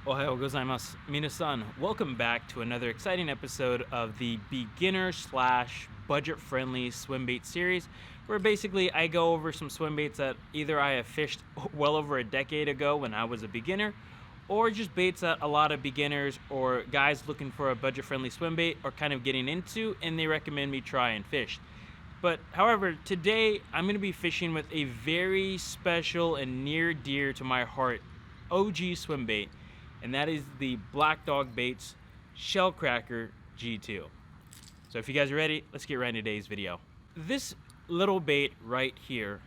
Ohayou gozaimasu, minasan. Welcome back to another exciting episode of the beginner slash budget friendly swim bait series, where basically I go over some swim baits that either I have fished well over a decade ago when I was a beginner, or just baits that a lot of beginners or guys looking for a budget friendly swim bait are kind of getting into and they recommend me try and fish. But however, today I'm going to be fishing with a very special and near dear to my heart OG swim bait, and that is the Black Dog Baits Shellcracker G2. So if you guys are ready, let's get right into today's video. This little bait right here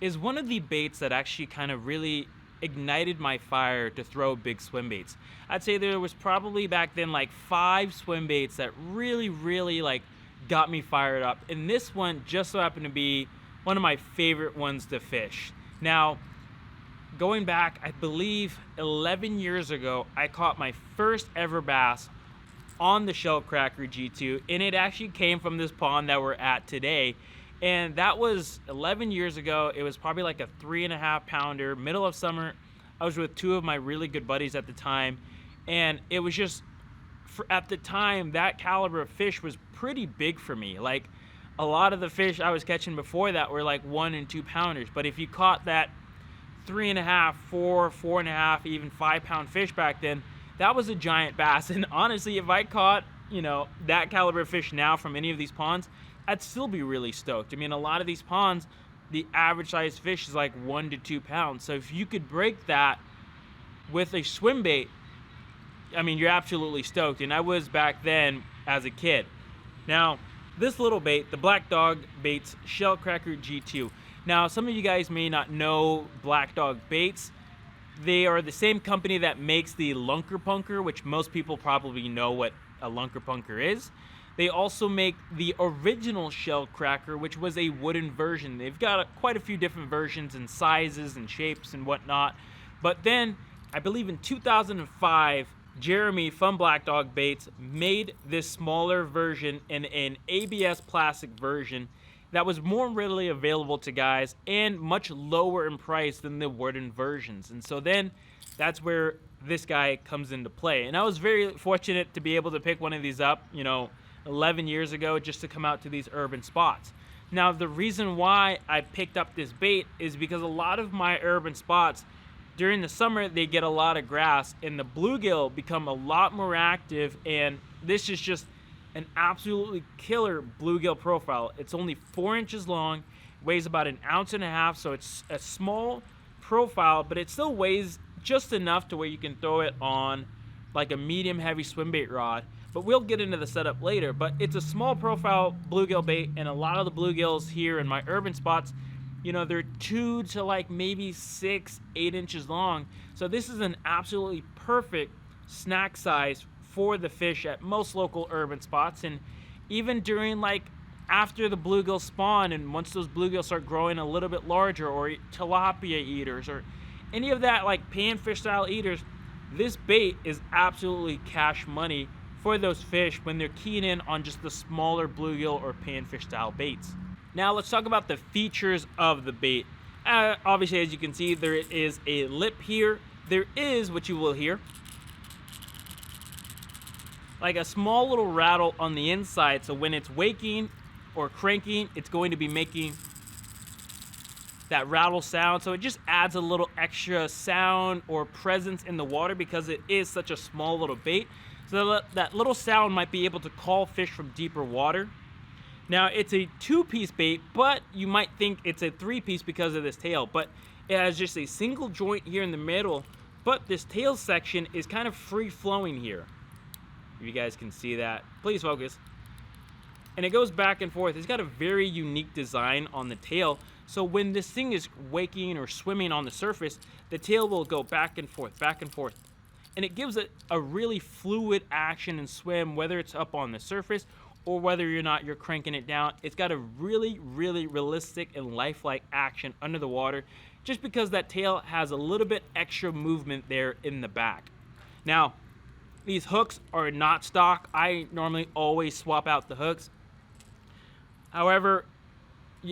is one of the baits that actually kind of really ignited my fire to throw big swim baits. I'd say there was probably back then like 5 swim baits that really like got me fired up, and this one just so happened to be one of my favorite ones to fish. Now, going back, I believe 11 years ago, I caught my first ever bass on the Shellcracker G2, and it actually came from this pond that we're at today. And that was 11 years ago. It was probably like a 3.5 pounder, middle of summer. I was with 2 of my really good buddies at the time, and it was just, at the time, that caliber of fish was pretty big for me. Like, a lot of the fish I was catching before that were like 1 and 2 pounders, but if you caught that 3.5, 4, 4.5, even 5 pound fish back then, that was a giant bass. And honestly, if I caught, that caliber of fish now from any of these ponds, I'd still be really stoked. I mean, a lot of these ponds, the average size fish is like 1 to 2 pounds. So if you could break that with a swim bait, I mean, you're absolutely stoked. And I was back then as a kid. Now, this little bait, the Black Dog Baits Shellcracker G2. Now, some of you guys may not know Black Dog Baits. They are the same company that makes the Lunker Punker, which most people probably know what a Lunker Punker is. They also make the original Shellcracker, which was a wooden version. They've got quite a few different versions and sizes and shapes and whatnot. But then, I believe in 2005, Jeremy from Black Dog Baits made this smaller version in an ABS plastic version that was more readily available to guys and much lower in price than the wooden versions. And so then that's where this guy comes into play. And I was very fortunate to be able to pick one of these up, 11 years ago, just to come out to these urban spots. Now, the reason why I picked up this bait is because a lot of my urban spots during the summer, they get a lot of grass, and the bluegill become a lot more active, and this is just an absolutely killer bluegill profile. It's only 4 inches long, weighs about 1.5 ounces, so it's a small profile, but it still weighs just enough to where you can throw it on like a medium heavy swim bait rod. But we'll get into the setup later. But it's a small profile bluegill bait, and a lot of the bluegills here in my urban spots, they're 2 to like maybe 6, 8 inches long. So this is an absolutely perfect snack size for the fish at most local urban spots. And even during like after the bluegill spawn, and once those bluegills start growing a little bit larger, or tilapia eaters or any of that like panfish style eaters, this bait is absolutely cash money for those fish when they're keying in on just the smaller bluegill or panfish style baits. Now let's talk about the features of the bait. Obviously, as you can see, there is a lip here. There is, what you will hear, like a small little rattle on the inside, so when it's waking or cranking, it's going to be making that rattle sound. So it just adds a little extra sound or presence in the water because it is such a small little bait. So that little sound might be able to call fish from deeper water. Now, it's a 2-piece bait, but you might think it's a 3-piece because of this tail, but it has just a single joint here in the middle, but this tail section is kind of free-flowing here. If you guys can see that, please focus. And it goes back and forth. It's got a very unique design on the tail. So when this thing is waking or swimming on the surface, the tail will go back and forth, back and forth. And it gives it a really fluid action and swim, whether it's up on the surface or whether you're cranking it down. It's got a really realistic and lifelike action under the water, just because that tail has a little bit extra movement there in the back. Now, these hooks are not stock. I normally always swap out the hooks. However,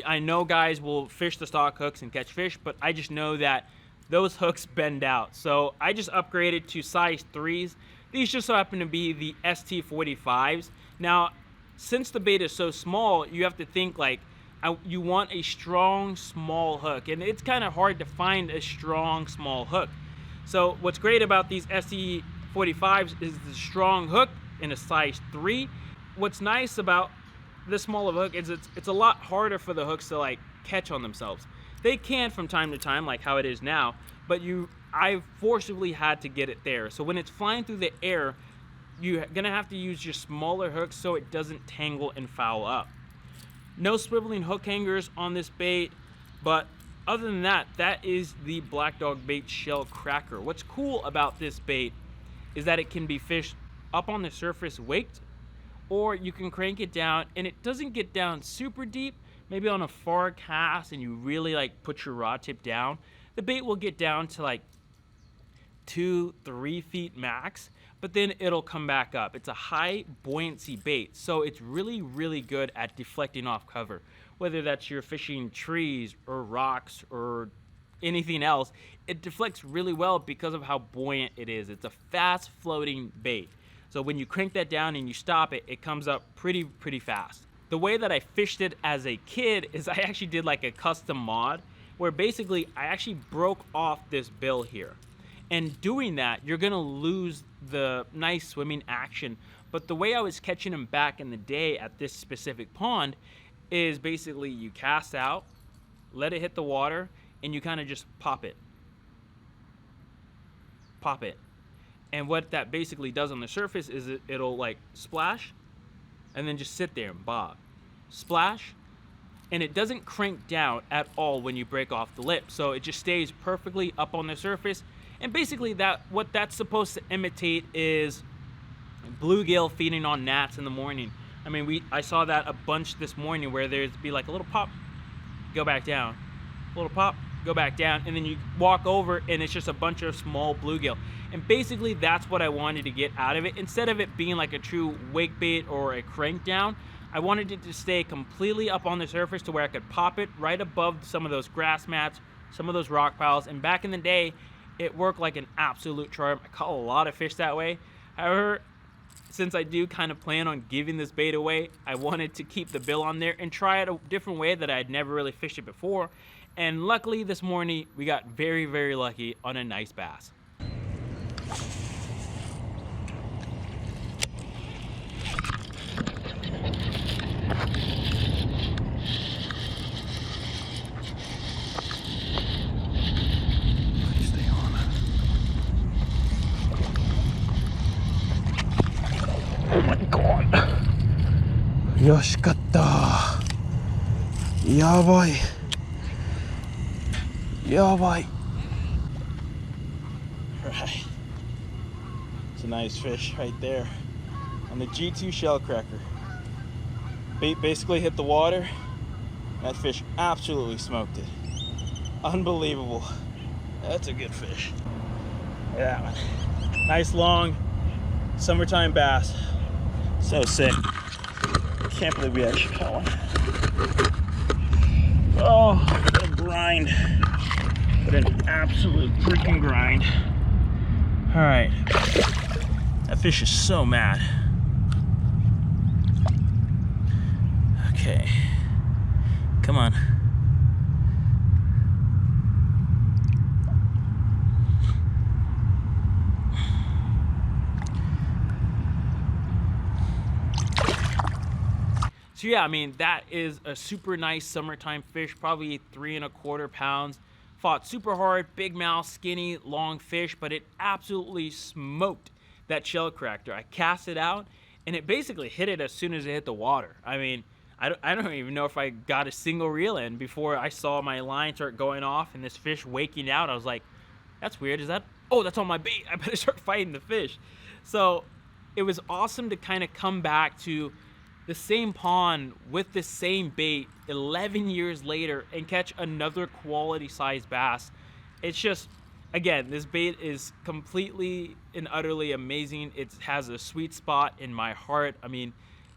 I know guys will fish the stock hooks and catch fish, but I just know that those hooks bend out. So I just upgraded to size 3s. These just so happen to be the ST45s. Now, since the bait is so small, you have to think like you want a strong, small hook. And it's kind of hard to find a strong, small hook. So what's great about these ST45s is the strong hook in a size 3. What's nice about this small of a hook is it's a lot harder for the hooks to like catch on themselves. They can from time to time, like how it is now, but I forcibly had to get it there. So when it's flying through the air, you're gonna have to use your smaller hooks so it doesn't tangle and foul up. No swiveling hook hangers on this bait, but other than that, that is the Black Dog Bait Shellcracker. What's cool about this bait is that it can be fished up on the surface waked, or you can crank it down and it doesn't get down super deep. Maybe on a far cast and you really like put your rod tip down, the bait will get down to like 2-3 feet max, but then it'll come back up. It's a high buoyancy bait, so it's really, really good at deflecting off cover. Whether that's you're fishing trees or rocks or anything else, it deflects really well because of how buoyant it is. It's a fast floating bait. So when you crank that down and you stop it, it comes up pretty fast. The way that I fished it as a kid is I actually did like a custom mod where basically I actually broke off this bill here. And doing that, you're gonna lose the nice swimming action. But the way I was catching them back in the day at this specific pond is basically you cast out, let it hit the water, and you kind of just pop it. Pop it. And what that basically does on the surface is it'll like splash and then just sit there and bob. Splash, and it doesn't crank down at all when you break off the lip. So it just stays perfectly up on the surface. And basically what that's supposed to imitate is bluegill feeding on gnats in the morning. I mean, I saw that a bunch this morning where there'd be like a little pop, go back down, a little pop, go back down, and then you walk over and it's just a bunch of small bluegill. And basically that's what I wanted to get out of it. Instead of it being like a true wake bait or a crank down, I wanted it to stay completely up on the surface to where I could pop it right above some of those grass mats, some of those rock piles. And back in the day, it worked like an absolute charm. I caught a lot of fish that way. However, since I do kind of plan on giving this bait away, I wanted to keep the bill on there and try it a different way that I had never really fished it before. And luckily this morning, we got very, very lucky on a nice bass. Oh my god. よしかった。やばい。やばい。Right. It's a nice fish right there on the G2 Shellcracker. Bait basically hit the water. That fish absolutely smoked it. Unbelievable. That's a good fish. Look at that one. Nice long summertime bass. So sick. Can't believe we actually caught one. Oh, what a grind. What an absolute freaking grind. All right. That fish is so mad. Okay. Come on. So yeah, I mean, that is a super nice summertime fish, probably 3¼ pounds. Fought super hard, big mouth, skinny, long fish, but it absolutely smoked that Shellcracker. I cast it out, and it basically hit it as soon as it hit the water. I mean, I don't even know if I got a single reel in before I saw my line start going off and this fish waking out. I was like, that's weird. Oh, that's on my bait. I better start fighting the fish. So it was awesome to kind of come back to the same pond with the same bait 11 years later and catch another quality sized bass. It's just, again, this bait is completely and utterly amazing. It has a sweet spot in my heart. I mean,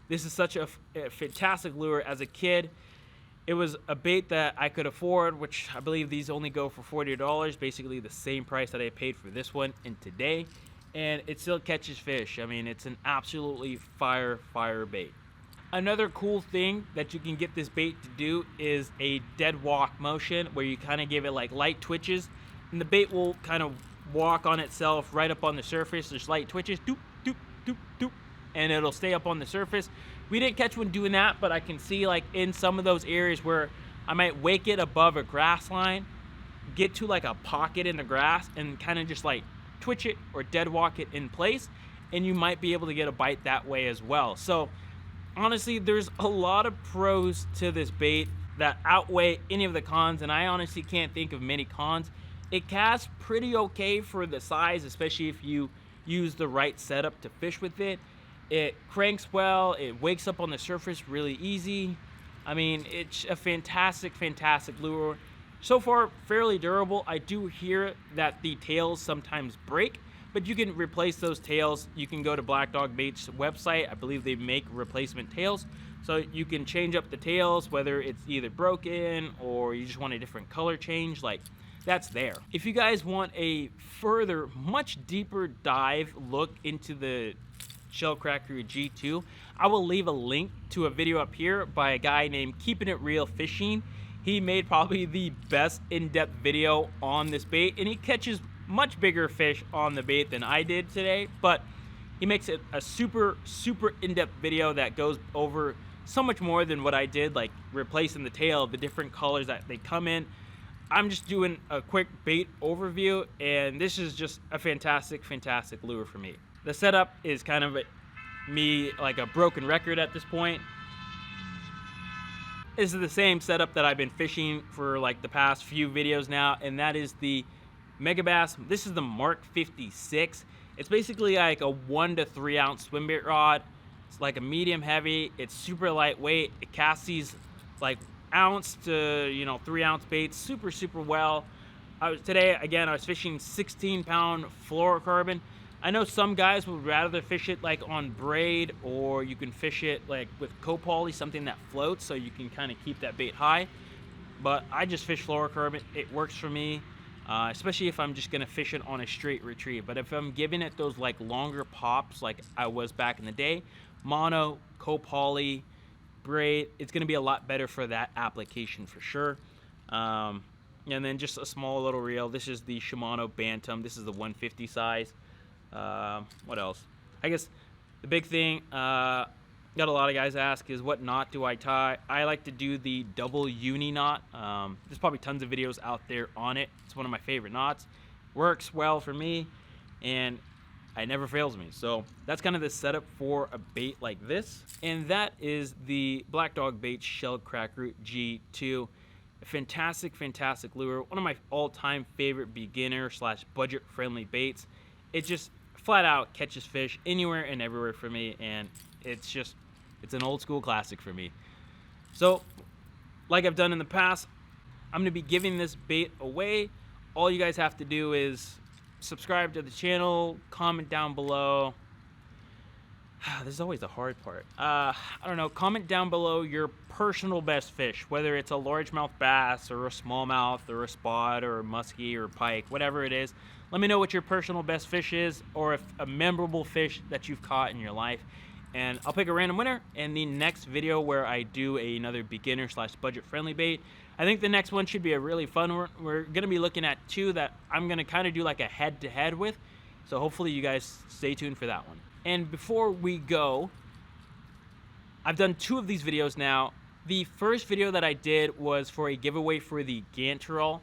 this is such a fantastic lure. As a kid, It was a bait that I could afford, which I believe these only go for $40, basically the same price that I paid for this one in today, and it still catches fish. I mean, it's an absolutely fire bait. Another cool thing that you can get this bait to do is a dead walk motion, where you kind of give it like light twitches, and the bait will kind of walk on itself right up on the surface. There's light twitches, doop, doop, doop, doop, and it'll stay up on the surface. We didn't catch one doing that, but I can see like in some of those areas where I might wake it above a grass line, get to like a pocket in the grass, and kind of just like twitch it or dead walk it in place, and you might be able to get a bite that way as well. So honestly, there's a lot of pros to this bait that outweigh any of the cons, and I honestly can't think of many cons. It casts pretty okay for the size, especially if you use the right setup to fish with it. It cranks well, it wakes up on the surface really easy. I mean, it's a fantastic lure. So far, fairly durable. I do hear that the tails sometimes break, but you can replace those tails. You can go to Black Dog Bait's website. I believe they make replacement tails. So you can change up the tails, whether it's either broken or you just want a different color change, like that's there. If you guys want a further, much deeper dive look into the Shellcracker G2, I will leave a link to a video up here by a guy named Keeping It Real Fishing. He made probably the best in-depth video on this bait, and he catches much bigger fish on the bait than I did today, but he makes it a super in-depth video that goes over so much more than what I did, like replacing the tail, the different colors that they come in. I'm just doing a quick bait overview, and this is just a fantastic lure for me. The setup is kind of me like a broken record at this point. This is the same setup that I've been fishing for like the past few videos now, and that is the Megabass. This is the Mark 56. It's basically like a 1 to 3 ounce swim bait rod. It's like a medium heavy. It's super lightweight. It casts these like ounce to 3 ounce baits super well. Today again I was fishing 16-pound fluorocarbon. I know some guys would rather fish it like on braid, or you can fish it like with copoly, something that floats, so you can kind of keep that bait high. But I just fish fluorocarbon. It works for me, especially if I'm just gonna fish it on a straight retrieve. But if I'm giving it those like longer pops like I was back in the day, mono, copoly, braid, it's gonna be a lot better for that application for sure. And then just a small little reel. This is the Shimano Bantam. This is the 150 size. What else? I guess the big thing got a lot of guys ask is, what knot do I tie? I like to do the double uni knot. There's probably tons of videos out there on it. It's one of my favorite knots. Works well for me, and it never fails me. So that's kind of the setup for a bait like this. And that is the Black Dog Bait Shellcracker G2. A fantastic lure. One of my all-time favorite beginner / budget friendly baits. It just flat out catches fish anywhere and everywhere for me, and it's an old school classic for me. So like I've done in the past, I'm going to be giving this bait away. All you guys have to do is subscribe to the channel, comment down below. This is always the hard part. I don't know, comment down below your personal best fish, whether it's a largemouth bass or a smallmouth or a spot or a muskie or pike, whatever it is. Let me know what your personal best fish is, or if a memorable fish that you've caught in your life, and I'll pick a random winner in the next video where I do another beginner / budget friendly bait. I think the next one should be a really fun one. We're gonna be looking at 2 that I'm gonna kind of do like a head-to-head with, so hopefully you guys stay tuned for that one. And before we go, I've done 2 of these videos now. The first video that I did was for a giveaway for the Ganterol,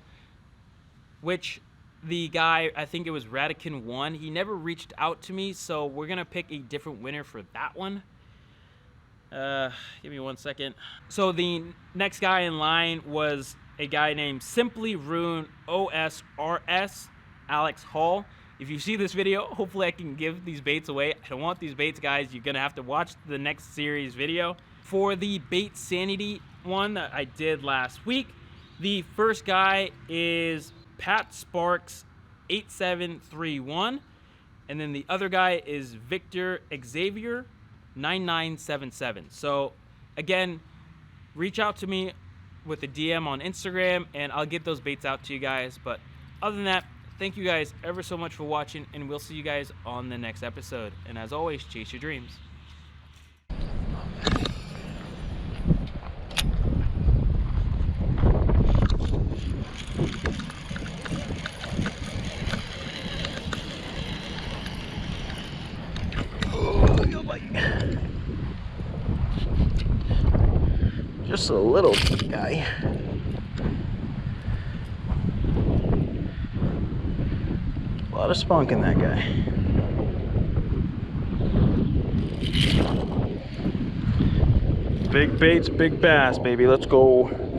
which the guy, I think it was Radican1, he never reached out to me, so we're gonna pick a different winner for that one. Give me 1 second. So the next guy in line was a guy named Simply Rune OSRS, Alex Hall. If you see this video, hopefully I can give these baits away. I don't want these baits, guys. You're gonna have to watch the next series video. For the Bait Sanity one that I did last week, the first guy is Pat Sparks 8731, and then the other guy is Victor Xavier 9977. So again, reach out to me with a DM on Instagram, and I'll get those baits out to you guys. But other than that, thank you guys ever so much for watching, and we'll see you guys on the next episode. And as always, chase your dreams. Just a little guy. A lot of spunk in that guy. Big baits, big bass, baby. Let's go.